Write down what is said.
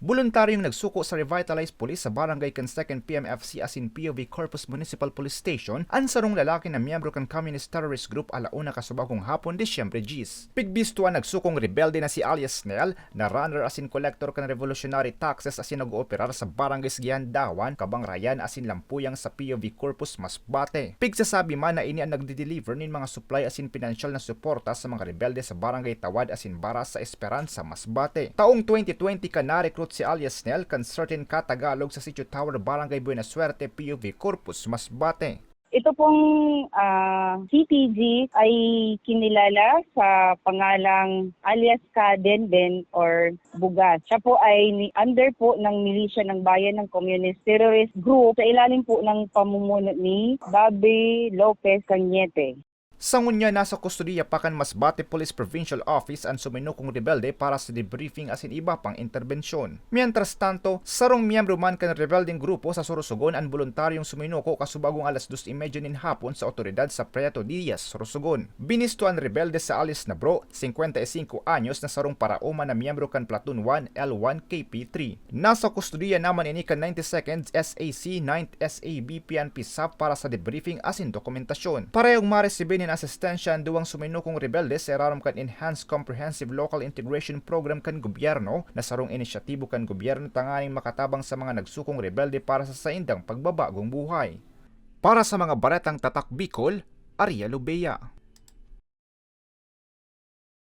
Voluntaryong nagsuko sa revitalized police sa barangay kan 2nd PMFC asin POV Corpus Municipal Police Station ang sarong lalaki na miyembro kan Communist Terrorist Group alauna kasubagong hapon Disyembre 10. Pigbistuan nagsukong rebelde na si alias Snell na runner asin collector kan revolutionary taxes asin nag-ooperar sa barangay Giandawan, Kabangrayan asin Lampuyang sa POV Corpus Masbate. Pigsasabi man na ini ang nagde-deliver nin mga supply asin pinansyal na suporta sa mga rebelde sa barangay Tawad asin Baras sa Esperanza, Masbate. Taong 2020 ka na-recruit si alias Snell kan certain Katagalog sa Sitio Tower, Barangay Buena Suerte, POV Corpus Masbate. Ito pong CTG ay kinilala sa pangalang alias Kadenben or Bugas. Siya po ay under po ng milisya ng bayan ng Communist Terrorist Group sa ilalim po ng pamumuno ni Bobby Lopez Cañete. Sa ngunya, nasa kustodiya pa kan Masbate Police Provincial Office ang suminukong rebelde para sa debriefing asin iba pang interbensyon. Mientras tanto, sarong miyembro man kan rebelding grupo sa Sorsogon ang voluntaryong suminuko kasubagong alas 2:30 nin hapon sa otoridad sa Prieto Diaz, Sorsogon. Binisto ang rebelde sa alis na bro, 55 anyos na sarong paraoma na miyembro kan Platoon 1 L1 KP3. Nasa kustodiya naman ini kan 92nd SAC 9th SAB PNP SAP para sa debriefing asin dokumentasyon. Parehong maresibin asistensya ang duwang suminukong rebelde sa irarom kan Enhanced Comprehensive Local Integration Program kan gobyerno na sarong inisyatibo kan gobyerno tanganing makatabang sa mga nagsukong rebelde para sa saindang pagbabagong buhay. Para sa mga baretang tatak Bicol, Ariello Bea.